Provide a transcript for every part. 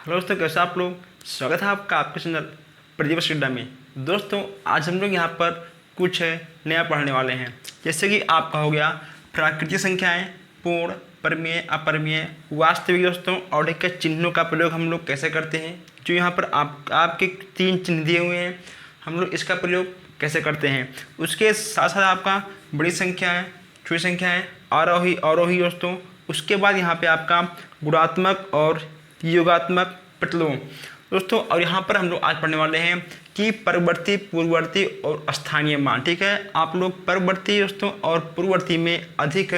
Hello दोस्तों, कैसे आप लोग। स्वागत है आपका आपके चैनल प्रदीप अड्डा में। दोस्तों, आज हम लोग यहाँ पर कुछ नया पढ़ने वाले हैं। जैसे कि आपका हो गया प्राकृतिक संख्याएं, पूर्ण, परिमेय, अपरिमेय, वास्तविक। दोस्तों, और के चिन्हों का प्रयोग हम लोग कैसे करते हैं, जो यहाँ पर आपके 3 चिन्ह दिए हुए हैं, हम लोग इसका प्रयोग कैसे करते हैं। उसके साथ साथ आपका बड़ी संख्याएँ, छोटी संख्याएँ, आरोही अवरोही। दोस्तों, उसके बाद यहाँ पे आपका गुणात्मक और योगात्मक प्रतिलोम। दोस्तों, और यहाँ पर हम लोग आज पढ़ने वाले हैं कि परवर्ती, पूर्ववर्ती और स्थानीय मान। ठीक है, आप लोग परवर्ती दोस्तों और पूर्ववर्ती में अधिक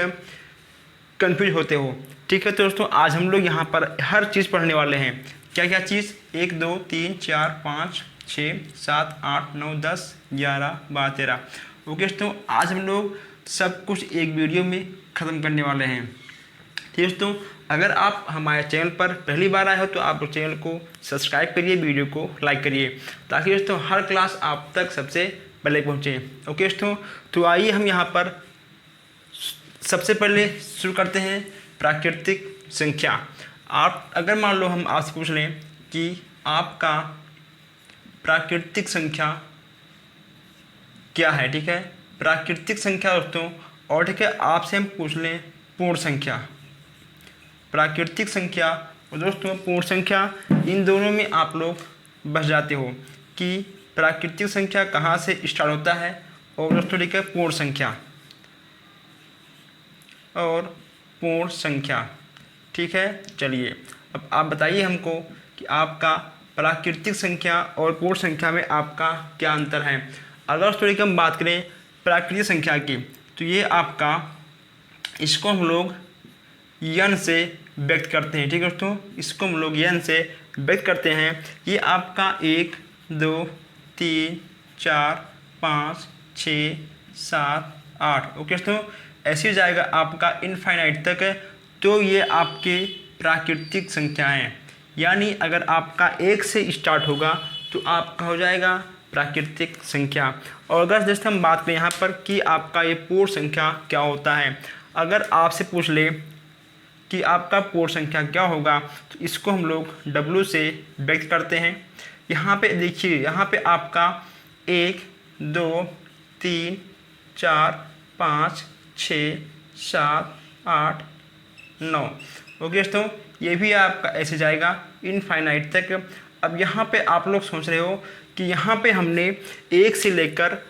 कंफ्यूज होते हो। ठीक है, तो दोस्तों आज हम लोग यहाँ पर हर चीज़ पढ़ने वाले हैं। क्या क्या चीज़? 1 2 3 4 5 6 7 8 9 10 11 12 13। ओके दोस्तों, आज हम लोग सब कुछ एक वीडियो में ख़त्म करने वाले हैं। ठीक है दोस्तों, अगर आप हमारे चैनल पर पहली बार आए हो तो आप चैनल को सब्सक्राइब करिए, वीडियो को लाइक करिए, ताकि दोस्तों हर क्लास आप तक सबसे पहले पहुँचे। ओके दोस्तों, तो आइए हम यहाँ पर सबसे पहले शुरू करते हैं प्राकृतिक संख्या। आप अगर मान लो हम आपसे पूछ लें कि आपका प्राकृतिक संख्या क्या है। ठीक है, प्राकृतिक संख्या दोस्तों, और ठीक है आपसे हम पूछ लें पूर्ण संख्या, प्राकृतिक संख्या और दोस्तों पूर्ण संख्या, इन दोनों में आप लोग बस जाते हो कि प्राकृतिक संख्या कहाँ से स्टार्ट होता है, और दोस्तों ठीक है पूर्ण संख्या और पूर्ण संख्या। ठीक है, चलिए अब आप बताइए हमको कि आपका प्राकृतिक संख्या और पूर्ण संख्या में आपका क्या अंतर है। अगर दोस्तों हम बात करें प्राकृतिक संख्या की, तो ये आपका, इसको हम लोग यन से व्यक्त करते हैं। ठीक है दोस्तों, इसको हम लोग यन से व्यक्त करते हैं। ये आपका 1 2 3 4 5 6 7 8। ओके दोस्तों, ऐसे जाएगा आपका इनफाइनाइट तक है। तो ये आपके प्राकृतिक संख्याएं हैं, यानी अगर आपका 1 से स्टार्ट होगा तो आपका हो जाएगा प्राकृतिक संख्या। और अगर जैसे हम बात करें यहाँ पर कि आपका ये पूर्ण संख्या क्या होता है, अगर आपसे पूछ ले कि आपका पूर्ण संख्या क्या होगा, तो इसको हम लोग W से व्यक्त करते हैं। यहाँ पे देखिए, यहाँ पे आपका 1 2 3 4 5 6 7 8 9। ओके दोस्तों, ये भी आपका ऐसे जाएगा इनफाइनाइट तक। अब यहाँ पे आप लोग सोच रहे हो कि यहाँ पे हमने 1 से लेकर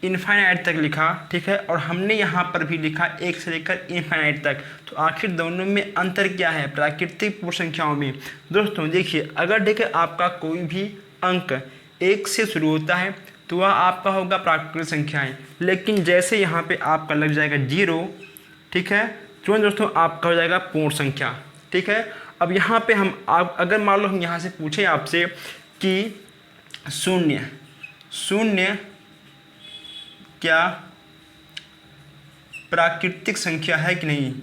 इनफाइनाइट तक लिखा। ठीक है, और हमने यहाँ पर भी लिखा 1 से लेकर इनफाइनाइट तक, तो आखिर दोनों में अंतर क्या है प्राकृतिक पूर्ण संख्याओं में। दोस्तों देखिए, अगर देखिए आपका कोई भी अंक 1 से शुरू होता है तो वह आपका होगा प्राकृतिक संख्याएं, लेकिन जैसे यहाँ पे आपका लग जाएगा 0, ठीक है, तो दोस्तों आपका हो जाएगा पूर्ण संख्या। ठीक है, अब यहाँ पे हम आप अगर मान लो हम यहाँ से पूछें आपसे कि शून्य क्या प्राकृतिक संख्या है कि नहीं।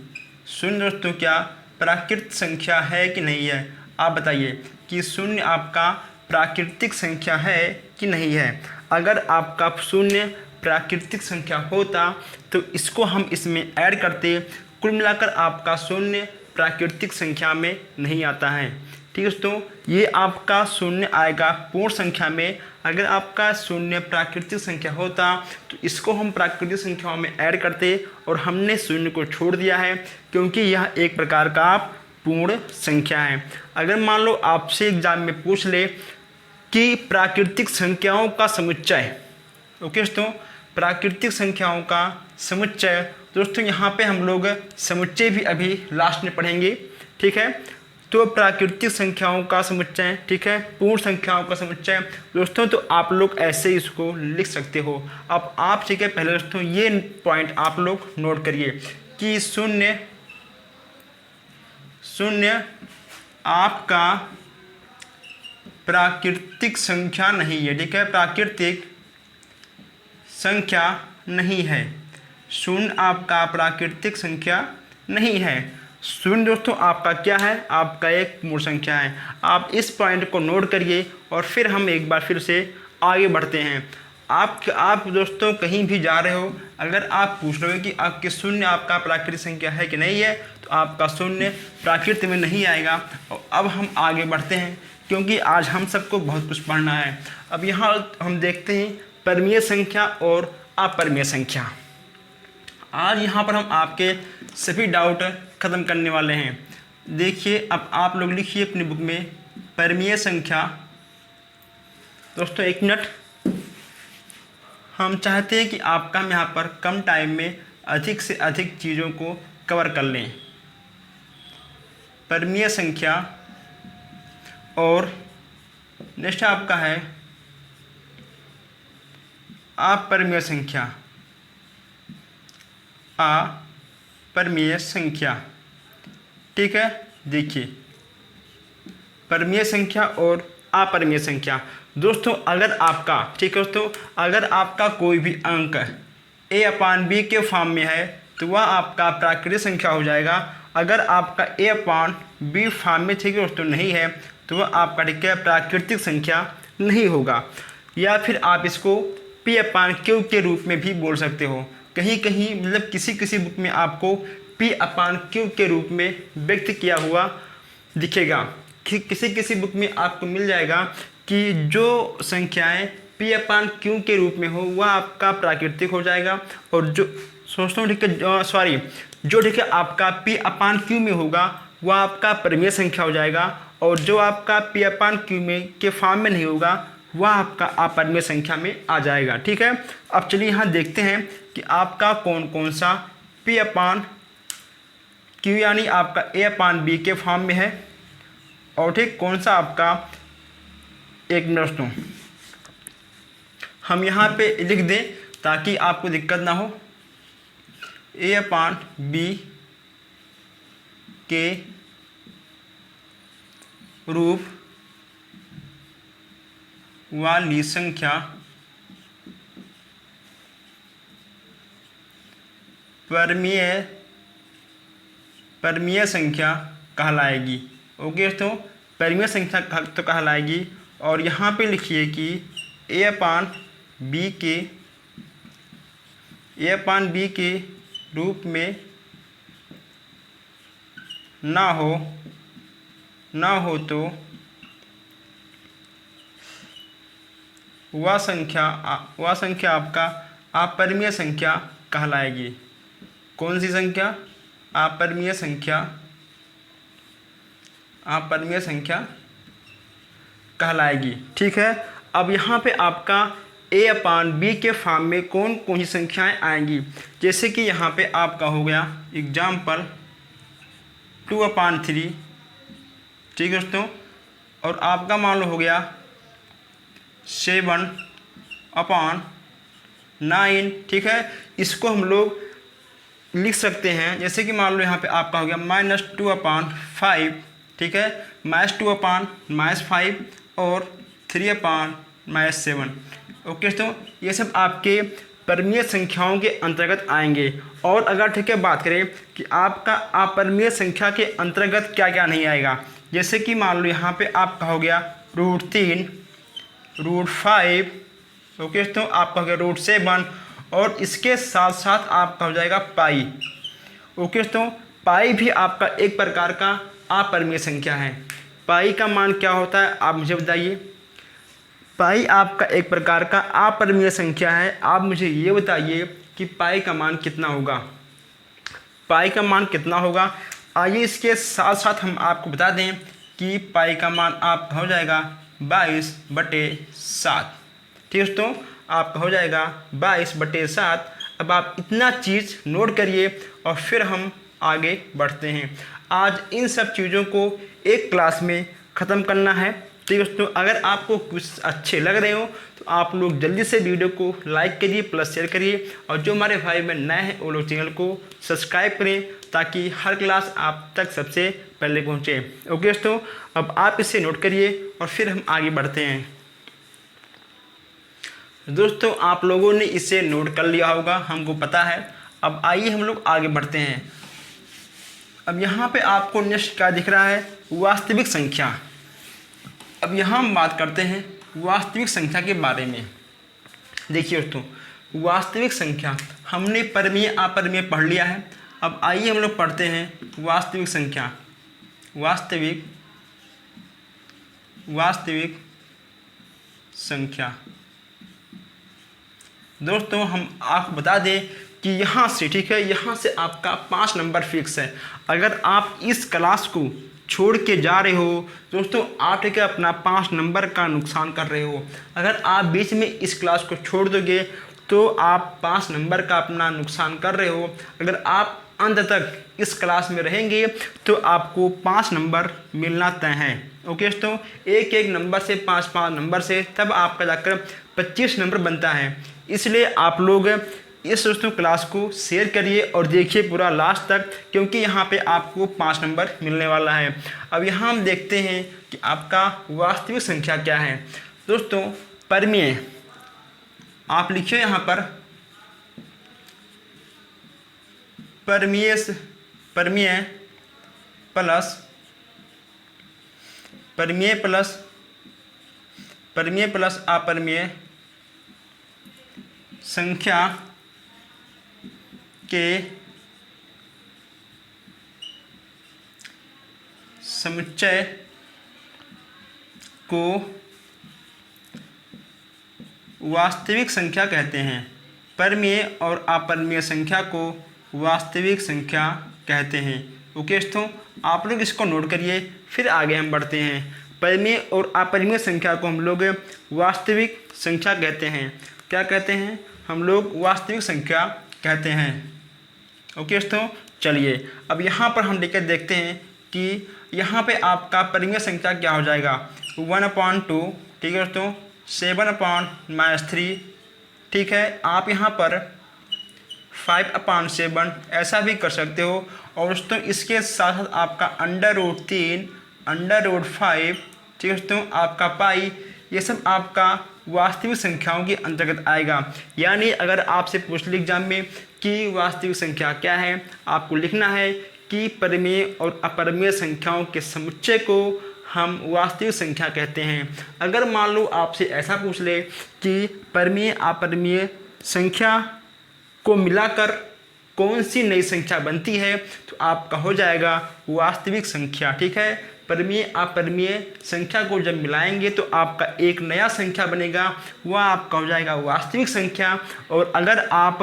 शून्य दोस्तों क्या प्राकृतिक संख्या है कि नहीं है, आप बताइए कि शून्य आपका प्राकृतिक संख्या है कि नहीं है। अगर आपका शून्य प्राकृतिक संख्या होता तो इसको हम इसमें ऐड करते, कुल मिलाकर आपका शून्य प्राकृतिक संख्या में नहीं आता है। ठीक है दोस्तों, ये आपका शून्य आएगा पूर्ण संख्या में। अगर आपका शून्य प्राकृतिक संख्या होता तो इसको हम प्राकृतिक संख्याओं में ऐड करते, और हमने शून्य को छोड़ दिया है क्योंकि यह एक प्रकार का पूर्ण संख्या है। अगर मान लो आपसे एग्जाम में पूछ ले कि प्राकृतिक संख्याओं का समुच्चय, ओके दोस्तों, प्राकृतिक संख्याओं का समुच्चय, दोस्तों यहाँ पे हम लोग समुच्चय भी अभी लास्ट में पढ़ेंगे। ठीक है, तो प्राकृतिक संख्याओं का समुच्चय, ठीक है, पूर्ण संख्याओं का समुच्चय दोस्तों, तो आप लोग ऐसे इसको लिख सकते हो। अब आप ठीक है, पहले दोस्तों ये पॉइंट आप लोग नोट करिए कि शून्य आपका प्राकृतिक संख्या नहीं है। ठीक है, प्राकृतिक संख्या नहीं है, शून्य आपका प्राकृतिक संख्या नहीं है। शून्य दोस्तों आपका क्या है, आपका एक पूर्ण संख्या है। आप इस पॉइंट को नोट करिए और फिर हम एक बार फिर से आगे बढ़ते हैं। आप दोस्तों कहीं भी जा रहे हो, अगर आप पूछ रहे हो कि आपके शून्य आपका प्राकृतिक संख्या है कि नहीं है, तो आपका शून्य प्राकृत में नहीं आएगा, अब हम आगे बढ़ते हैं, क्योंकि आज हम सबको बहुत कुछ पढ़ना है। अब यहाँ हम देखते हैं परिमेय संख्या और अपरिमेय संख्या। आज यहाँ पर हम आपके सभी डाउट ख़त्म करने वाले हैं। देखिए, अब आप लोग लिखिए अपनी बुक में परिमेय संख्या। दोस्तों एक मिनट, हम चाहते हैं कि आपका हम यहाँ पर कम टाइम में अधिक से अधिक चीज़ों को कवर कर लें। परिमेय संख्या और नेक्स्ट आपका है अपरिमेय संख्या। अपरिमेय संख्या, ठीक है। देखिए, परिमेय संख्या और अपरिमेय संख्या। दोस्तों अगर आपका, ठीक है दोस्तों, अगर आपका कोई भी अंक a/b के फॉर्म में है तो वह आपका प्राकृतिक संख्या हो जाएगा। अगर आपका a/b फॉर्म में, ठीक है दोस्तों, नहीं है तो वह आपका, ठीक है, प्राकृतिक संख्या नहीं होगा। या फिर आप इसको p/q के रूप में भी बोल सकते हो। कहीं कहीं मतलब किसी किसी बुक में आपको p/q के रूप में व्यक्त किया हुआ दिखेगा। किसी किसी बुक में आपको मिल जाएगा कि जो संख्याएं p/q के रूप में हो वह आपका प्राकृतिक हो जाएगा, और जो सोचता हूँ, ठीक है, सॉरी, जो, ठीक है, आपका p/q में होगा वह आपका परिमेय संख्या हो जाएगा, और जो आपका p/q में के फॉर्म में नहीं होगा वह आपका अपरिमेय संख्या में आ जाएगा। ठीक है, अब चलिए यहाँ देखते हैं कि आपका कौन कौन सा p/q यानी आपका a/b के फॉर्म में है, और ठीक कौन सा आपका, एक मिनट दोस्तों हम यहाँ पे लिख दें ताकि आपको दिक्कत ना हो। a/b के रूप वाली संख्या परिमेय संख्या कहलाएगी। ओके दोस्तों, परिमेय संख्या तो कहलाएगी। और यहाँ पे लिखिए कि a/b के रूप में ना हो तो वह संख्या आपका अपरिमेय संख्या कहलाएगी। कौन सी संख्या? अपरिमेय संख्या कहलाएगी। ठीक है, अब यहाँ पे आपका a/b के फॉर्म में कौन कौन सी संख्याएं आएंगी, जैसे कि यहाँ पे आपका हो गया एग्जाम्पल 2/3, ठीक है दोस्तों, और आपका मान लो हो गया 7/9। ठीक है, इसको हम लोग लिख सकते हैं, जैसे कि मान लो यहाँ पे आपका हो गया -2/5, ठीक है, -2/5 और 3/7। ओके दोस्तों, ये सब आपके परिमेय संख्याओं के अंतर्गत आएंगे। और अगर, ठीक है, बात करें कि आपका अपरिमेय संख्या के अंतर्गत क्या क्या नहीं आएगा, जैसे कि मान लो यहाँ पे आपका हो गया √3, √5, ओके दोस्तों, आपका हो गया √7, और इसके साथ साथ आपका हो जाएगा पाई। ओके दोस्तों, पाई भी आपका एक प्रकार का अपरिमेय संख्या है। पाई का मान क्या होता है आप मुझे बताइए। पाई आपका एक प्रकार का अपरिमेय संख्या है। आप मुझे ये बताइए कि पाई का मान कितना होगा। पाई का मान कितना होगा, आइए इसके साथ साथ हम आपको बता दें कि पाई का मान आपका हो जाएगा 22/7। ठीक है दोस्तों, आपका हो जाएगा 22/7। अब आप इतना चीज़ नोट करिए और फिर हम आगे बढ़ते हैं। आज इन सब चीज़ों को एक क्लास में ख़त्म करना है। ठीक है दोस्तों, अगर आपको कुछ अच्छे लग रहे हो तो आप लोग जल्दी से वीडियो को लाइक करिए, प्लस शेयर करिए, और जो हमारे भाई बहन नए हैं वो लोग चैनल को सब्सक्राइब करें ताकि हर क्लास आप तक सबसे पहले पहुँचे। ओके दोस्तों, अब आप इसे नोट करिए और फिर हम आगे बढ़ते हैं। दोस्तों आप लोगों ने इसे नोट कर लिया होगा, हमको पता है। अब आइए हम लोग आगे बढ़ते हैं। अब यहाँ पे आपको नेक्स्ट क्या दिख रहा है, वास्तविक संख्या। अब यहाँ हम बात करते हैं वास्तविक संख्या के बारे में। देखिए दोस्तों, वास्तविक संख्या हमने परिमेय अपरिमेय पढ़ लिया है। अब आइए हम लोग पढ़ते हैं वास्तविक संख्या। वास्तविक वास्तविक संख्या। दोस्तों हम आपको बता दें कि यहाँ से, ठीक है, यहाँ से आपका 5 नंबर फिक्स है। अगर आप इस क्लास को छोड़ के जा रहे हो दोस्तों, आप ठीक है अपना 5 नंबर का नुकसान कर रहे हो। अगर आप बीच में इस क्लास को छोड़ दोगे तो आप 5 नंबर का अपना नुकसान कर रहे हो। अगर आप अंत तक इस क्लास में रहेंगे तो आपको 5 नंबर मिलना तय है। ओके दोस्तों, एक एक नंबर से 5-5 नंबर से तब आपका जाकर 25 नंबर बनता है। इसलिए आप लोग इस दोस्तों क्लास को शेयर करिए और देखिए पूरा लास्ट तक, क्योंकि यहाँ पे आपको 5 नंबर मिलने वाला है। अब यहाँ हम देखते हैं कि आपका वास्तविक संख्या क्या है। दोस्तों परिमेय आप लिखिए यहाँ पर, परिमेय प्लस अपरिमेय संख्या के समुच्चय को वास्तविक संख्या कहते हैं। परिमेय और अपरिमेय संख्या को वास्तविक संख्या कहते हैं। ओके दोस्तों, आप लोग इसको नोट करिए, फिर आगे हम बढ़ते हैं। परिमेय और अपरिमेय संख्या को हम लोग वास्तविक संख्या कहते हैं। क्या कहते हैं? हम लोग वास्तविक संख्या कहते हैं। ओके दोस्तों, चलिए अब यहाँ पर हम लेकर देखते हैं कि यहाँ पे आपका परिमेय संख्या क्या हो जाएगा। 1/2, ठीक है दोस्तों, 7/-3, ठीक है। आप यहाँ पर 5/7 ऐसा भी कर सकते हो। और दोस्तों इसके साथ साथ आपका √3, √5, ठीक है दोस्तों, आपका पाई, ये सब आपका वास्तविक संख्याओं के अंतर्गत आएगा। यानी अगर आपसे पूछ ले एग्जाम में कि वास्तविक संख्या क्या है, आपको लिखना है कि परिमेय और अपरिमेय संख्याओं के समुच्चय को हम वास्तविक संख्या कहते हैं। अगर मान लो आपसे ऐसा पूछ ले कि परिमेय अपरिमेय संख्या को मिलाकर कौन सी नई संख्या बनती है, तो आपका हो जाएगा वास्तविक संख्या। ठीक है, परिमेय अपरिमेय संख्या को जब मिलाएंगे तो आपका एक नया संख्या बनेगा, वह आपका हो जाएगा वास्तविक संख्या। और अगर आप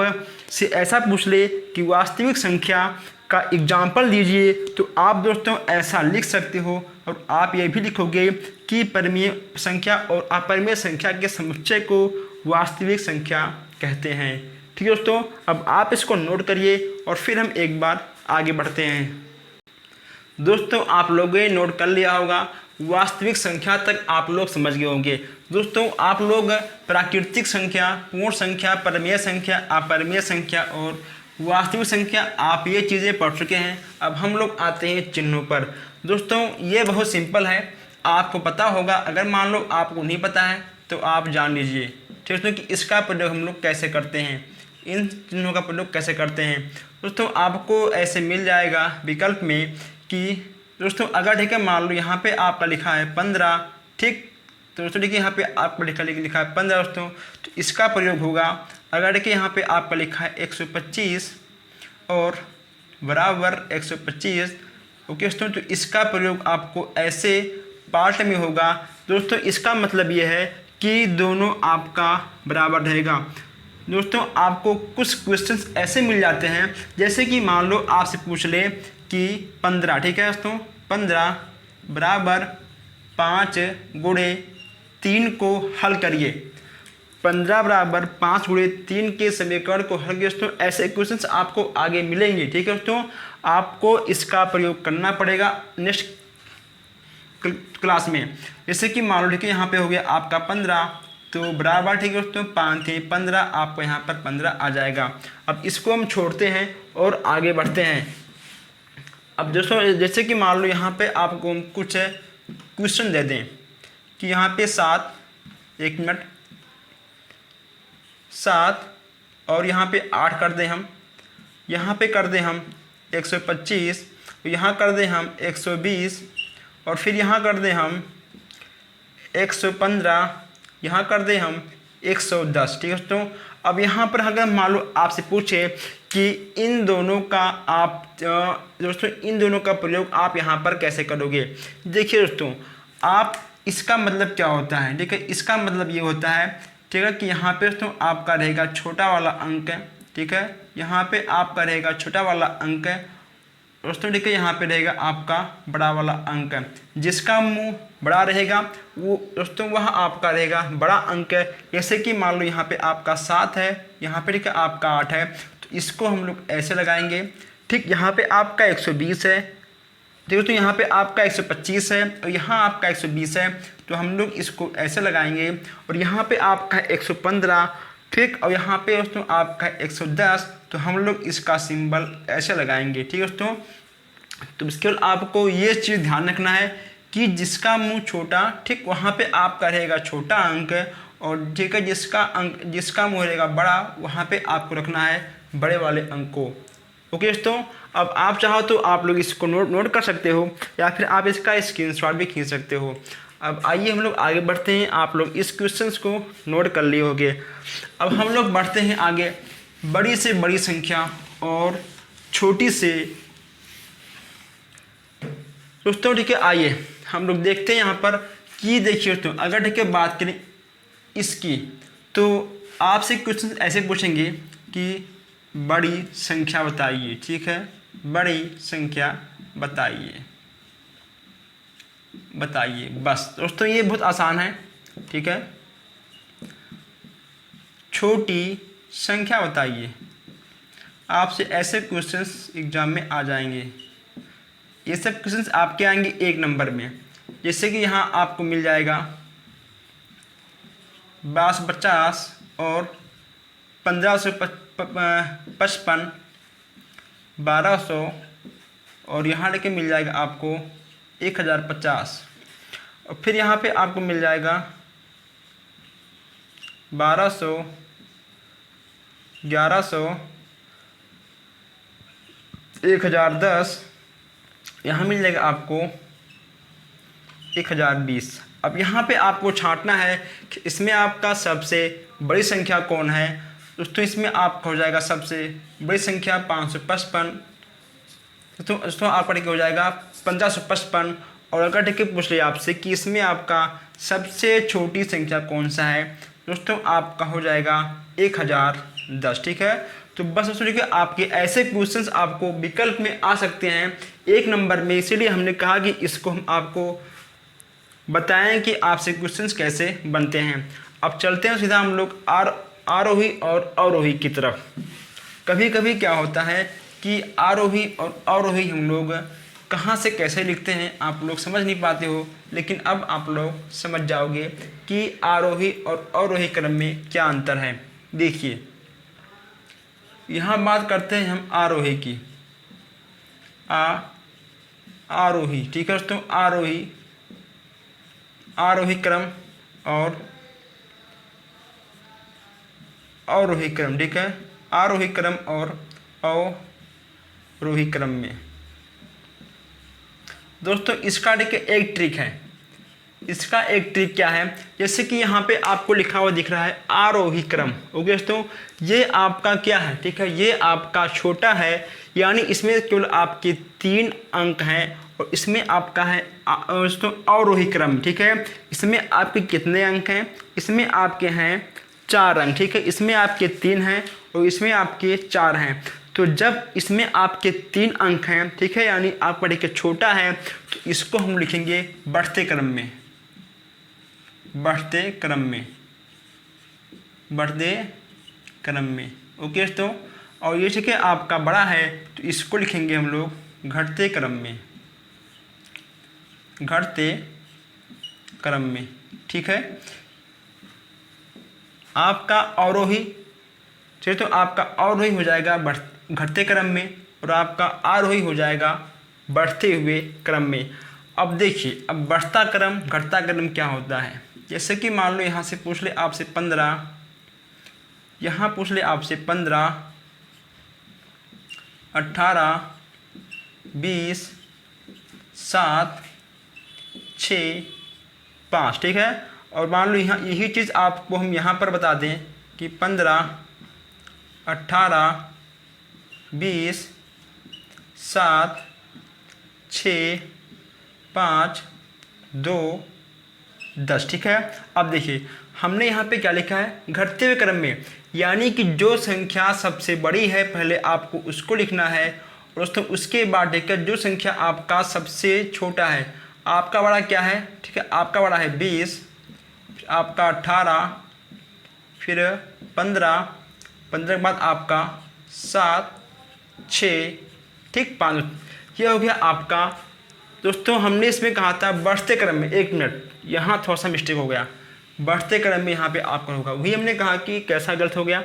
से ऐसा पूछ ले कि वास्तविक संख्या का एग्जाम्पल दीजिए, तो आप दोस्तों ऐसा लिख सकते हो और आप ये भी लिखोगे कि परिमेय संख्या और अपरिमेय संख्या के समुच्चय को वास्तविक संख्या कहते हैं। ठीक है दोस्तों, अब आप इसको नोट करिए और फिर हम एक बार आगे बढ़ते हैं। दोस्तों आप लोगों ने नोट कर लिया होगा, वास्तविक संख्या तक आप लोग समझ गए होंगे। दोस्तों आप लोग प्राकृतिक संख्या, पूर्ण संख्या, परिमेय संख्या, अपरिमेय संख्या और वास्तविक संख्या, आप ये चीज़ें पढ़ चुके हैं। अब हम लोग आते हैं चिन्हों पर। दोस्तों ये बहुत सिंपल है, आपको पता होगा। अगर मान लो आपको नहीं पता है तो आप जान लीजिए, ठीक है, कि इसका प्रयोग हम लोग कैसे करते हैं, इन चिन्हों का प्रयोग कैसे करते हैं। दोस्तों आपको ऐसे मिल जाएगा विकल्प में कि दोस्तों अगर ठीक है मान लो यहाँ पे आपका लिखा है 15, ठीक, तो दोस्तों देखिए यहाँ पे आपका लिखा है 15 दोस्तों, तो इसका प्रयोग होगा। अगर देखिए यहाँ पे आपका लिखा है 125 और बराबर 125, ओके दोस्तों, तो इसका प्रयोग आपको ऐसे पार्ट में होगा। दोस्तों इसका मतलब ये है कि दोनों आपका बराबर रहेगा। दोस्तों आपको कुछ क्वेश्चंस ऐसे मिल जाते हैं, जैसे कि मान लो आपसे पूछ ले कि 15, ठीक है दोस्तों, 15 बराबर 5 गुणे 3 को हल करिए। 15 बराबर 5 गुणे 3 के समीकरण को हल करिए। दोस्तों ऐसे क्वेश्चंस आपको आगे मिलेंगे, ठीक है दोस्तों, आपको इसका प्रयोग करना पड़ेगा नेक्स्ट क्लास में। जैसे कि मान लो ठीक है यहाँ पे हो गया आपका 15, तो बराबर, ठीक है दोस्तों, 5 × 15, आपको यहाँ पर 15 आ जाएगा। अब इसको हम छोड़ते हैं और आगे बढ़ते हैं। अब दोस्तों जैसे कि मान लो यहाँ पे आपको हम कुछ क्वेश्चन दे दें कि यहाँ पे 7, 1 मिनट, 7 और यहाँ पे 8 कर दें हम, यहाँ पे कर दें हम 125, यहाँ कर दें हम 120 और फिर यहाँ कर दें हम 115, यहाँ कर दें हम 110, ठीक है दोस्तों। अब यहाँ पर अगर मान लो आपसे पूछे कि इन दोनों का आप दोस्तों इन दोनों का प्रयोग आप यहाँ पर कैसे करोगे। देखिए दोस्तों, आप इसका मतलब क्या होता है, ठीक है, इसका मतलब ये होता है, ठीक है, कि यहाँ पे दोस्तों आपका रहेगा छोटा वाला अंक, ठीक है, यहाँ पे आपका रहेगा छोटा वाला अंक दोस्तों, ठीक है, यहाँ पे रहेगा आपका बड़ा वाला अंक। जिसका मुंह बड़ा रहेगा वो दोस्तों वह आपका रहेगा बड़ा अंक है। जैसे कि मान लो यहाँ पे आपका 7 है, यहाँ पे ठीक है आपका 8 है, तो इसको हम लोग ऐसे लगाएंगे। ठीक, यहाँ पे आपका 120 है, देखो, तो यहाँ पे आपका 125 है और यहाँ आपका 120 है, तो हम लोग इसको ऐसे लगाएंगे। और यहाँ पे आपका 115, ठीक, और यहाँ पे दोस्तों आपका 110, तो हम लोग इसका सिंबल ऐसे लगाएंगे। ठीक है दोस्तों, तो इसके बाद आपको ये चीज़ ध्यान रखना है कि जिसका मुंह छोटा, ठीक, वहाँ पे आपका रहेगा छोटा अंक, और ठीक है जिसका मुंह रहेगा बड़ा, वहाँ पे आपको रखना है बड़े वाले अंक को। ओके दोस्तों, अब आप चाहो तो आप लोग इसको नोट कर सकते हो, या फिर आप इसका स्क्रीनशॉट भी खींच सकते हो। अब आइए हम लोग आगे बढ़ते हैं। आप लोग इस क्वेश्चंस को नोट कर लिए होंगे। अब हम लोग बढ़ते हैं आगे, बड़ी से बड़ी संख्या और छोटी से दोस्तों, ठीक है, आइए हम लोग देखते हैं यहाँ पर कि देखिए दोस्तों, अगर ठीक है बात करें इसकी, तो आपसे क्वेश्चन ऐसे पूछेंगे कि बड़ी संख्या बताइए। ठीक है, बड़ी संख्या बताइए, बस दोस्तों ये बहुत आसान है। ठीक है, छोटी संख्या बताइए, आपसे ऐसे क्वेश्चंस एग्जाम में आ जाएंगे। ये सब क्वेश्चंस आपके आएंगे 1 नंबर में। जैसे कि यहाँ आपको मिल जाएगा 1250 और 1555, 1200, और यहाँ लेके मिल जाएगा आपको 1050, और फिर यहाँ पे आपको मिल जाएगा 1200, 1100, 1010, यहाँ मिल जाएगा आपको 1020। अब यहाँ पे आपको छांटना है कि इसमें आपका सबसे बड़ी संख्या कौन है। दोस्तों इसमें आपका हो जाएगा सबसे बड़ी संख्या 555, दोस्तों आपका ठीक हो जाएगा 1555। और अगर ठीक पूछ लिया आपसे कि इसमें आपका सबसे छोटी संख्या कौन सा है, दोस्तों आपका हो जाएगा 1010। ठीक है, तो बस दोस्तों देखिए आपके ऐसे क्वेश्चंस आपको विकल्प में आ सकते हैं 1 नंबर में, इसीलिए हमने कहा कि इसको हम आपको बताएं कि आपसे क्वेश्चंस कैसे बनते हैं। अब चलते हैं सीधा हम लोग आरोही और अवरोही की तरफ। कभी कभी क्या होता है कि आरोही और अवरोही हम लोग कहाँ से कैसे लिखते हैं आप लोग समझ नहीं पाते हो, लेकिन अब आप लोग समझ जाओगे कि आरोही और अवरोही क्रम में क्या अंतर है। देखिए यहाँ बात करते हैं हम आरोही की, आरोही, ठीक है दोस्तों, आरोही क्रम और अवरोही क्रम। ठीक है, आरोही क्रम और अवरोही क्रम में दोस्तों इसका देखिए एक ट्रिक है। इसका एक ट्रिक क्या है, जैसे कि यहाँ पे आपको लिखा हुआ दिख रहा है आरोही क्रम। ओके दोस्तों, ये आपका क्या है, ठीक है, ये आपका छोटा है, यानी इसमें केवल आपके 3 अंक हैं, और इसमें आपका है दोस्तों अवरोही क्रम। ठीक है, इसमें आपके कितने अंक हैं, इसमें आपके हैं 4 अंक। ठीक है, इसमें आपके 3 हैं और इसमें आपके 4 हैं। तो जब इसमें आपके 3 अंक हैं, ठीक है, यानी आपका देखिए छोटा है, तो इसको हम लिखेंगे बढ़ते क्रम में, बढ़ते क्रम में, बढ़ते क्रम में। ओके दोस्तों, और ये ठीक है आपका बड़ा है, तो इसको लिखेंगे हम लोग घटते क्रम में, घटते क्रम में। ठीक है, आपका अवरोही, ठीक, तो आपका अवरोही हो जाएगा घटते क्रम में, और आपका आरोही हो जाएगा बढ़ते हुए क्रम में। अब देखिए, अब बढ़ता क्रम घटता क्रम क्या होता है। जैसे कि मान लो यहाँ से पूछ ले आपसे 15, यहाँ पूछ ले आपसे 15, 18, 20, 7, 6, 5। ठीक है, और मान लो यहाँ यही चीज़ आपको हम यहाँ पर बता दें कि 15, 18, 20, 7, 6, 5, 2, 10। ठीक है, अब देखिए हमने यहाँ पे क्या लिखा है, घटते हुए क्रम में, यानी कि जो संख्या सबसे बड़ी है पहले आपको उसको लिखना है, और दोस्तों उसके बाद ठीक है जो संख्या आपका सबसे छोटा है, आपका बड़ा क्या है, ठीक है आपका बड़ा है 20, आपका 18, फिर 15, 15 के बाद आपका 7, 6, ठीक 5। यह हो गया आपका। दोस्तों हमने इसमें कहा था बढ़ते क्रम में, 1 मिनट यहाँ थोड़ा सा मिस्टेक हो गया, बढ़ते क्रम में यहाँ पे आपका होगा, वही हमने कहा कि कैसा गलत हो गया,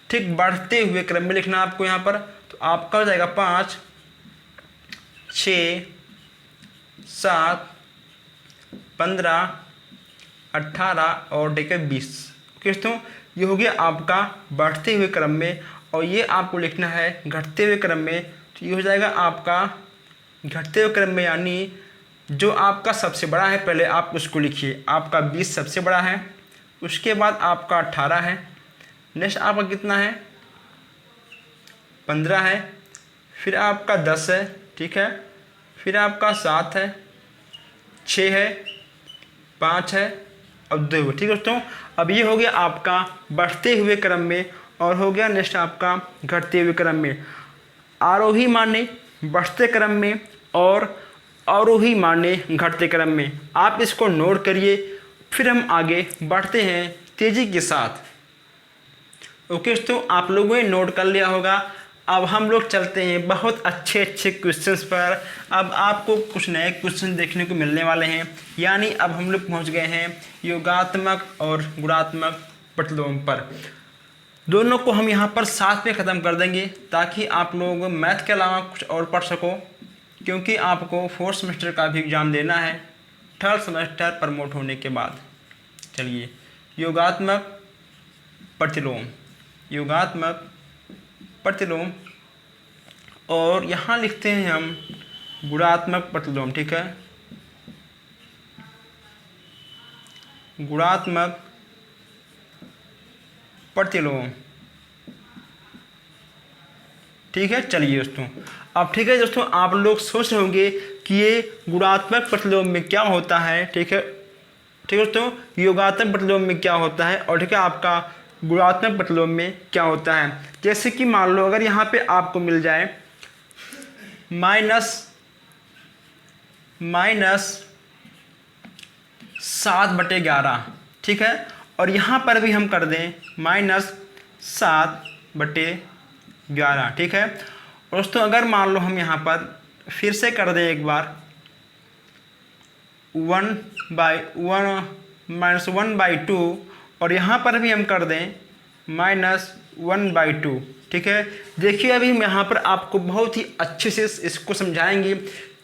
ठीक बढ़ते हुए क्रम में लिखना आपको यहाँ पर। तो आपका हो जाएगा 5, 6, 7, 15, 18 और देखिए 20। ओके दोस्तों, ये हो गया आपका बढ़ते हुए क्रम में, और ये आपको लिखना है घटते हुए क्रम में। तो ये हो जाएगा आपका घटते हुए क्रम में, यानी जो आपका सबसे बड़ा है पहले आप उसको लिखिए। आपका 20 सबसे बड़ा है, उसके बाद आपका 18 है, नेक्स्ट आपका कितना है 15 है, फिर आपका 10 है, ठीक है, फिर आपका 7 है, 6 है, 5 है और 2 है। ठीक है दोस्तों, अब ये हो गया आपका बढ़ते हुए क्रम में, और हो गया नेक्स्ट आपका घटते हुए क्रम में। आरोही माने बढ़ते क्रम में और अवरोही माने घटते क्रम में। आप इसको नोट करिए, फिर हम आगे बढ़ते हैं तेज़ी के साथ। ओके दोस्तों, आप लोगों ने नोट कर लिया होगा। अब हम लोग चलते हैं बहुत अच्छे अच्छे क्वेश्चंस पर। अब आपको कुछ नए क्वेश्चन देखने को मिलने वाले हैं, यानी अब हम लोग पहुंच गए हैं योगात्मक और गुणात्मक प्रतिलोम पर। दोनों को हम यहाँ पर साथ में ख़त्म कर देंगे, ताकि आप लोग मैथ के अलावा कुछ और पढ़ सको, क्योंकि आपको 4th सेमेस्टर का भी एग्ज़ाम देना है 3rd सेमेस्टर प्रमोट होने के बाद। चलिए, योगात्मक प्रतिलोम, योगात्मक प्रतिलोम, और यहाँ लिखते हैं हम गुणात्मक प्रतिलोम। ठीक है, गुणात्मक प्रतिलोम। ठीक है, चलिए दोस्तों, अब ठीक है दोस्तों, आप लोग सोच रहे होंगे कि ये गुणात्मक प्रतिलोम में क्या होता है। ठीक है, ठीक है दोस्तों, योगात्मक प्रतिलोम में क्या होता है और ठीक है आपका गुणात्मक प्रतिलोम में क्या होता है। जैसे कि मान लो अगर यहाँ पे आपको मिल जाए -7/11, ठीक है, और यहाँ पर भी हम कर दें -7/11। ठीक है, और दोस्तों अगर मान लो हम यहाँ पर फिर से कर दें एक बार 1/2, और यहाँ पर भी हम कर दें -1/2। ठीक है, देखिए अभी हम यहाँ पर आपको बहुत ही अच्छे से इसको समझाएंगे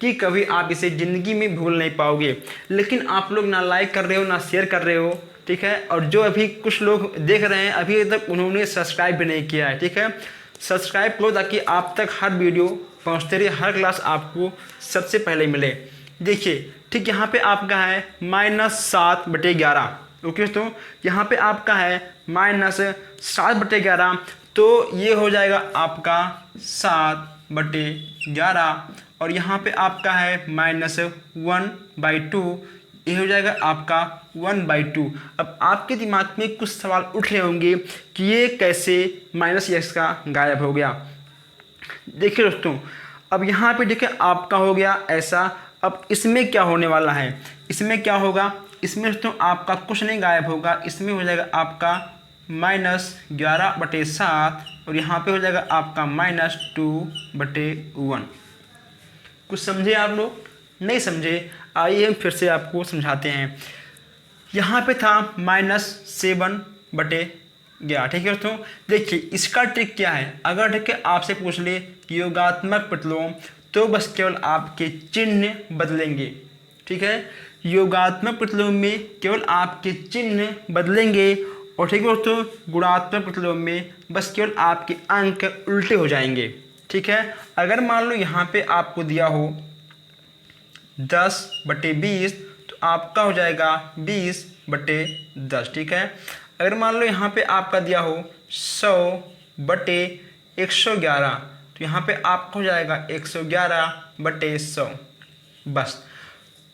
कि कभी आप इसे ज़िंदगी में भूल नहीं पाओगे। लेकिन आप लोग ना लाइक कर रहे हो ना शेयर कर रहे हो। ठीक है, और जो अभी कुछ लोग देख रहे हैं अभी तक उन्होंने सब्सक्राइब भी नहीं किया है। ठीक है, सब्सक्राइब करो ताकि आप तक हर वीडियो पहुँचते रहे, हर क्लास आपको सबसे पहले मिले। देखिए ठीक यहाँ पे आपका है -7/11। ओके दोस्तों, यहाँ पे आपका है -7/11, तो ये हो जाएगा आपका 7/11, और यहाँ पे आपका है -1/2, ये हो जाएगा आपका 1/2। अब आपके दिमाग में कुछ सवाल उठ रहे होंगे कि ये कैसे -x का गायब हो गया। देखिए दोस्तों, अब यहाँ पे देखिए आपका हो गया ऐसा। अब इसमें क्या होने वाला है, इसमें क्या होगा, इसमें दोस्तों आपका कुछ नहीं गायब होगा, इसमें हो जाएगा आपका -11/7, और यहाँ पे हो जाएगा आपका -2/1। कुछ समझे आप लोग? नहीं समझे? आइए हम फिर से आपको समझाते हैं। यहाँ पे था -7/11। ठीक है दोस्तों, देखिए इसका ट्रिक क्या है। अगर ठीक है आपसे पूछ ले योगात्मक प्रतिलोम, तो बस केवल आपके चिन्ह बदलेंगे। ठीक है, योगात्मक प्रतिलोम में केवल आपके चिन्ह बदलेंगे, और ठीक है दोस्तों गुणात्मक प्रतिलोम में बस केवल आपके अंक उल्टे हो जाएंगे। ठीक है, अगर मान लो यहाँ पे आपको दिया हो 10/20, तो आपका हो जाएगा 20/10। ठीक है, अगर मान लो यहाँ पे आपका दिया हो 100/111, तो यहाँ पे आपको हो जाएगा 111/100। बस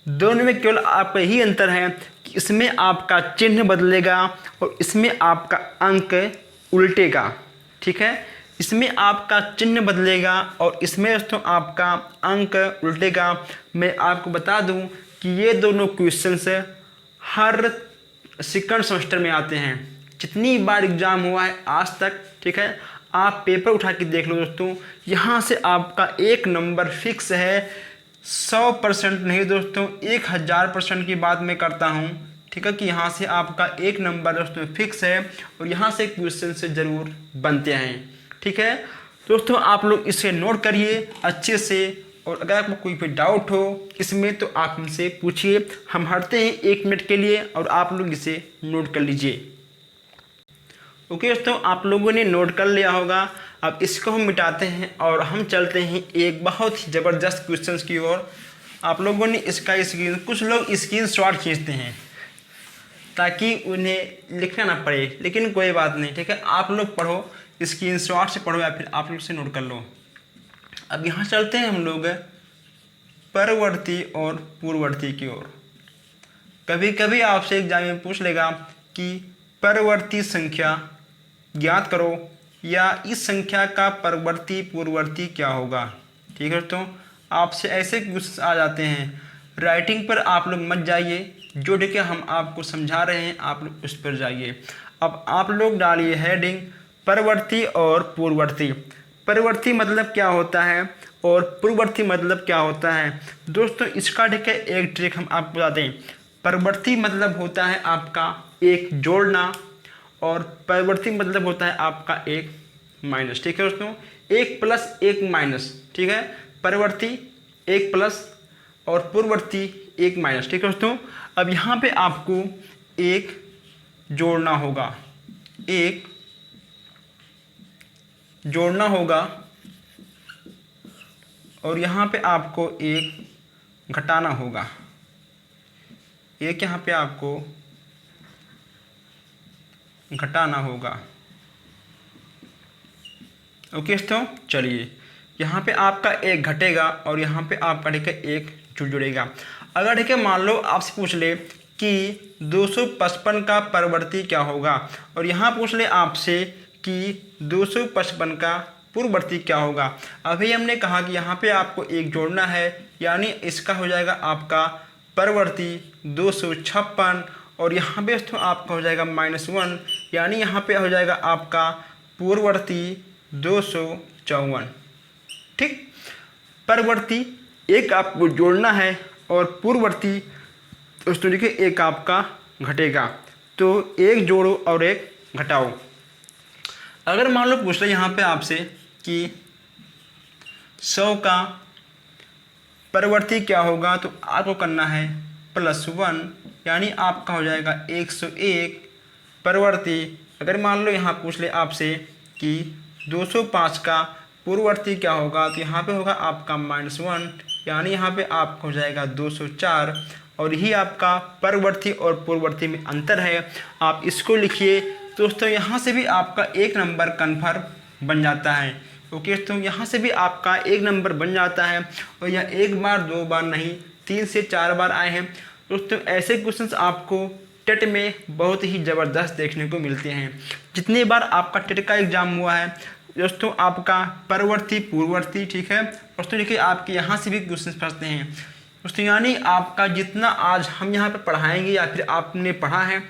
दोनों में केवल आपका यही अंतर है कि इसमें आपका चिन्ह बदलेगा और इसमें आपका अंक उल्टेगा। ठीक है, इसमें आपका चिन्ह बदलेगा और इसमें दोस्तों आपका अंक उल्टेगा। मैं आपको बता दूं कि ये दोनों क्वेश्चंस हर सेकंड सेमेस्टर में आते हैं। जितनी बार एग्जाम हुआ है आज तक, ठीक है, आप पेपर उठा के देख लो दोस्तों, यहाँ से आपका एक नंबर फिक्स है। 100% नहीं दोस्तों, 1000% की बात मैं करता हूँ। ठीक है, कि यहाँ से आपका एक नंबर दोस्तों फिक्स है और यहाँ से क्वेश्चन से ज़रूर बनते हैं। ठीक है दोस्तों, आप लोग इसे नोट करिए अच्छे से, और अगर आपको कोई भी डाउट हो इसमें तो आप हमसे पूछिए। हम हटते हैं 1 मिनट के लिए और आप लोग इसे नोट कर लीजिए। ओके दोस्तों, आप लोगों ने नोट कर लिया होगा। अब इसको हम मिटाते हैं और हम चलते हैं एक बहुत ही ज़बरदस्त क्वेश्चंस की ओर। आप लोगों ने इसका स्क्रीन, कुछ लोग स्क्रीन शॉट खींचते हैं ताकि उन्हें लिखना ना पड़े, लेकिन कोई बात नहीं। ठीक है, आप लोग पढ़ो, स्क्रीन शॉट से पढ़ो या फिर आप लोग से नोट कर लो। अब यहाँ चलते हैं हम लोग परवर्ती और पूर्ववर्ती की ओर। कभी कभी आपसे एग्जाम में पूछ लेगा कि परवर्ती संख्या ज्ञात करो या इस संख्या का परवर्ती पूर्ववर्ती क्या होगा। ठीक है दोस्तों, आपसे ऐसे क्वेश्चन आ जाते हैं। राइटिंग पर आप लोग मत जाइए, जो देखिए हम आपको समझा रहे हैं आप लोग उस पर जाइए। अब आप लोग डालिए हेडिंग परवर्ती और पूर्ववर्ती। परवर्ती मतलब क्या होता है और पूर्ववर्ती मतलब क्या होता है दोस्तों, इसका देखिए एक ट्रिक हम आपको बता दें। परवर्ती मतलब होता है आपका एक जोड़ना और परवर्ती मतलब होता है आपका एक माइनस। ठीक है दोस्तों, एक प्लस एक माइनस। ठीक है, परवर्ती एक प्लस और पूर्ववर्ती एक माइनस। ठीक है दोस्तों, अब यहाँ पे आपको एक जोड़ना होगा, एक जोड़ना होगा और यहाँ पे आपको एक घटाना होगा। एक यहाँ पे आपको घटाना होगा। ओके दोस्तों, चलिए यहाँ पे आपका एक घटेगा और यहाँ पे आपका ठीक है एक जुड़ेगा। अगर ठीक है मान लो आपसे पूछ ले कि 255 का परवर्ती क्या होगा और यहाँ पूछ ले आपसे कि 255 का पूर्ववर्ती क्या होगा। अभी हमने कहा कि यहाँ पे आपको एक जोड़ना है, यानी इसका हो जाएगा आपका परवर्ती 256 और यहाँ पे दोस्तों आपका हो जाएगा -1, यानी यहाँ पे हो जाएगा आपका पूर्ववर्ती 254। ठीक, परवर्ती एक आपको जोड़ना है और पूर्ववर्ती दोस्तों देखिए एक आपका घटेगा, तो एक जोड़ो और एक घटाओ। अगर मान लो पूछ रहे यहाँ पे आपसे कि 100 का परवर्ती क्या होगा, तो आपको करना है +1, यानी आपका हो जाएगा 101 परवर्ती। अगर मान लो यहाँ पूछ ले आपसे कि 205 का पूर्ववर्ती क्या होगा, तो यहाँ पे होगा आपका -1, यानी यहाँ पे आपका हो जाएगा 204। और यही आपका परवर्ती और पूर्ववर्ती में अंतर है, आप इसको लिखिए दोस्तों। यहाँ से भी आपका एक नंबर कन्फर्म बन जाता है। ओके दोस्तों, यहाँ से भी आपका एक नंबर बन जाता है और यह एक बार दो बार नहीं 3 से 4 बार आए हैं दोस्तों। ऐसे क्वेश्चंस आपको टेट में बहुत ही ज़बरदस्त देखने को मिलते हैं। जितनी बार आपका टेट का एग्ज़ाम हुआ है दोस्तों, आपका परवर्ती पूर्ववर्ती, ठीक है दोस्तों, देखिए आपके यहाँ से भी क्वेश्चन फंसते हैं दोस्तों। यानी आपका जितना आज हम यहाँ पर पढ़ाएंगे या फिर आपने पढ़ा है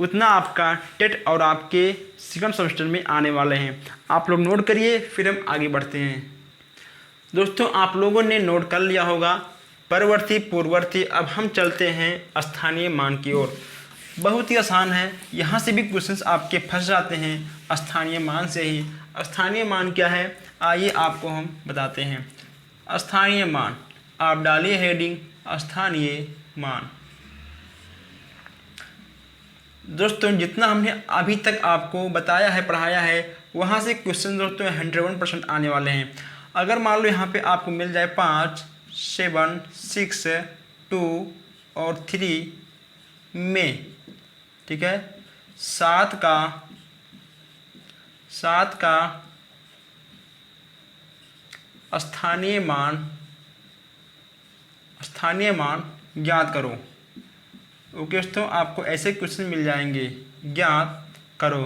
उतना आपका टेट और आपके सेकंड सेमेस्टर में आने वाले हैं। आप लोग नोट करिए, फिर हम आगे बढ़ते हैं। दोस्तों आप लोगों ने नोट कर लिया होगा परवर्ती पूर्ववर्ती। अब हम चलते हैं स्थानीय मान की ओर। बहुत ही आसान है, यहाँ से भी क्वेश्चंस आपके फंस जाते हैं स्थानीय मान से ही। स्थानीय मान क्या है, आइए आपको हम बताते हैं। स्थानीय मान, आप डालिए हेडिंग स्थानीय मान। दोस्तों जितना हमने अभी तक आपको बताया है, पढ़ाया है, वहाँ से क्वेश्चन दोस्तों 101% आने वाले हैं। अगर मान लो यहाँ पे आपको मिल जाए 5, 7, 6, 2 और 3 में, ठीक है, 7 का स्थानीय मान ज्ञात करो। ओके दोस्तों, आपको ऐसे क्वेश्चन मिल जाएंगे, ज्ञात करो।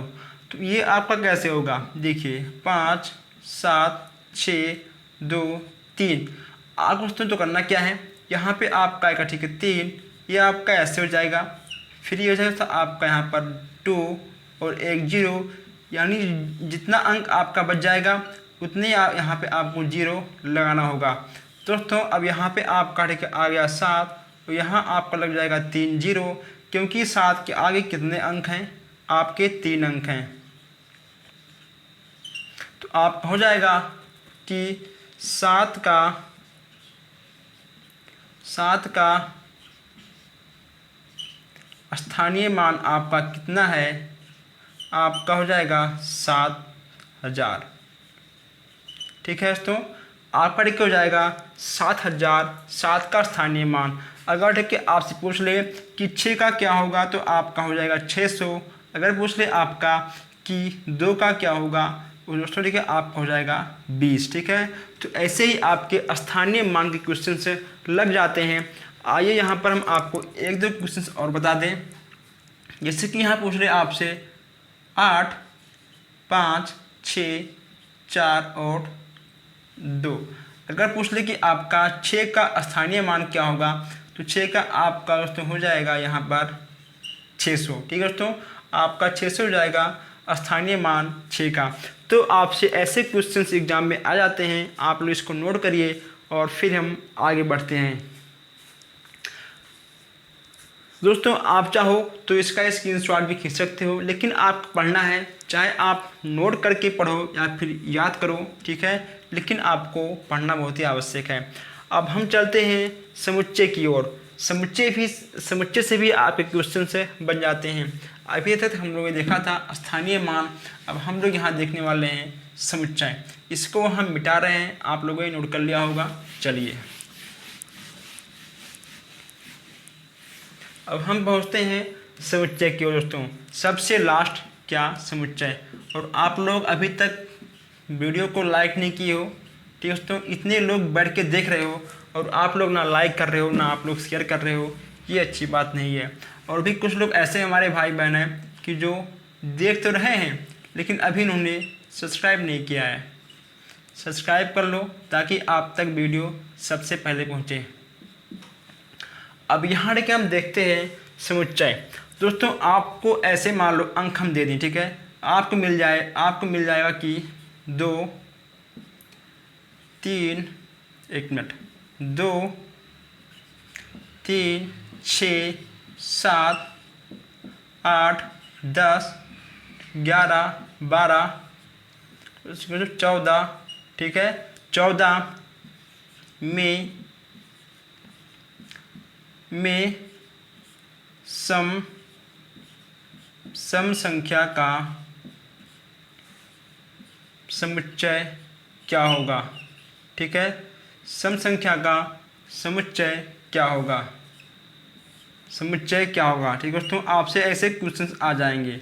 तो ये आपका कैसे होगा, देखिए 5 7 6 2 3। आपको दोस्तों तो करना क्या है, यहाँ पे आपका आएगा ठीक है 3, ये आपका ऐसे हो जाएगा, फिर ये हो जाएगा तो आपका यहाँ पर 2 और 1 0, यानी जितना अंक आपका बच जाएगा उतने यहाँ पे आपको 0 लगाना होगा। दोस्तों अब यहाँ पे आपका ठीक है आ गया 7, तो यहाँ आपका लग जाएगा 3 0, क्योंकि 7 के आगे कितने अंक हैं, आपके 3 अंक हैं। तो आप हो जाएगा कि 7 का स्थानीय मान आपका कितना है, आपका हो जाएगा 7000। ठीक है दोस्तों, आपका ठीक हो जाएगा 7000, 7 का स्थानीय मान। अगर ठीक है आपसे पूछ ले कि 6 का क्या होगा तो आपका हो जाएगा 600। अगर पूछ ले आपका कि 2 का क्या होगा तो दोस्तों ठीक है आपका हो जाएगा 20। ठीक है, तो ऐसे ही आपके स्थानीय मान के क्वेश्चन से लग जाते हैं। आइए यहाँ पर हम आपको एक दो क्वेश्चन और बता दें। जैसे कि यहाँ पूछ रहे आपसे 8 5 6 4 और 2। अगर पूछ ले कि आपका 6 का स्थानीय मान क्या होगा तो 6 का आपका दोस्तों हो जाएगा यहाँ पर 600। ठीक है दोस्तों, आपका 600 हो जाएगा स्थानीय मान 6 का। तो आपसे ऐसे क्वेश्चंस एग्जाम में आ जाते हैं, आप लोग इसको नोट करिए और फिर हम आगे बढ़ते हैं। दोस्तों आप चाहो तो इसका स्क्रीनशॉट भी खींच सकते हो, लेकिन आप पढ़ना है, चाहे आप नोट करके पढ़ो या फिर याद करो, ठीक है, लेकिन आपको पढ़ना बहुत ही आवश्यक है। अब हम चलते हैं समुच्चय की ओर। समुच्चय से भी आपके क्वेश्चन से बन जाते हैं। अभी तक हम लोगों ने देखा था स्थानीय मान, अब हम लोग यहाँ देखने वाले हैं समुच्चय। इसको हम मिटा रहे हैं, आप लोगों ने नोट कर लिया होगा। चलिए अब हम पहुँचते हैं समुच्चय की ओर। दोस्तों सबसे लास्ट क्या समुच्चय, और आप लोग अभी तक वीडियो को लाइक नहीं किए हो। ठीक है दोस्तों, इतने लोग बैठ के देख रहे हो और आप लोग ना लाइक कर रहे हो ना आप लोग शेयर कर रहे हो, ये अच्छी बात नहीं है। और भी कुछ लोग ऐसे हमारे भाई बहन हैं कि जो देख तो रहे हैं लेकिन अभी उन्होंने सब्सक्राइब नहीं किया है। सब्सक्राइब कर लो ताकि आप तक वीडियो सबसे पहले पहुँचे। अब यहाँ देखिए हम देखते हैं समुच्चय। दोस्तों आपको ऐसे मान लो अंक हम दे दें, ठीक है, आपको मिल जाएगा कि 2 3 1 मिनट 2 3 6 7 8 10 11 12 14। ठीक है, 14 में सम संख्या का समुच्चय क्या होगा। ठीक है, सम संख्या का समुच्चय क्या होगा, ठीक है दोस्तों, आपसे ऐसे क्वेश्चंस आ जाएंगे।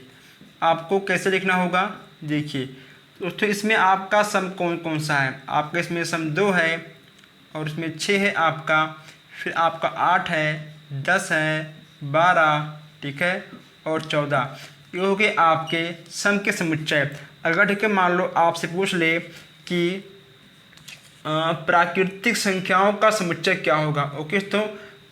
आपको कैसे लिखना होगा, देखिए दोस्तों, इसमें आपका सम कौन कौन सा है। आपका इसमें सम 2 है और इसमें 6 है आपका, फिर आपका 8 है, 10 है, 12, ठीक है, और 14। ये हो गए आपके सम के समुच्चय। अगर ठीक है मान लो आपसे पूछ ले कि प्राकृतिक संख्याओं का समुच्चय क्या होगा। ओके, तो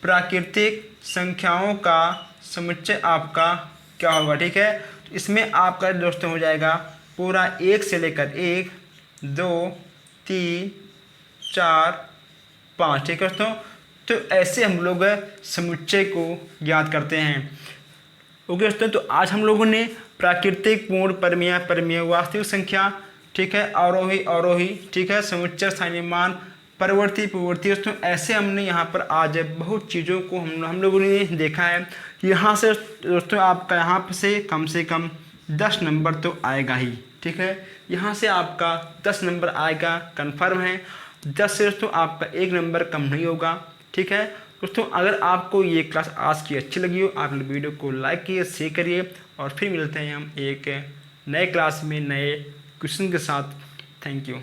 प्राकृतिक संख्याओं का समुच्चय आपका क्या होगा। ठीक है, तो इसमें आपका दोस्तों हो जाएगा पूरा 1 से लेकर 1 2 3 4 5। ठीक है दोस्तों, तो ऐसे हम लोग समुच्चय को याद करते हैं। ओके दोस्तों, तो आज हम लोगों ने प्राकृतिक, पूर्ण, परमेय, वास्तविक संख्या, ठीक है, अवरोही, ठीक है, समुच्चय, स्थानीय मान, परवर्ती, पूर्ववर्ती, दोस्तों ऐसे हमने यहाँ पर आज बहुत चीज़ों को हम लोगों ने देखा है। यहाँ से दोस्तों आपका यहाँ से कम 10 नंबर तो आएगा ही। ठीक है, यहाँ से आपका 10 नंबर आएगा, कन्फर्म है। 10 से दोस्तों आपका 1 नंबर कम नहीं होगा। ठीक है दोस्तों, अगर आपको ये क्लास आज की अच्छी लगी हो, आप वीडियो को लाइक कीजिए, शेयर करिए, और फिर मिलते हैं हम एक नए क्लास में नए क्वेश्चन के साथ। Thank you.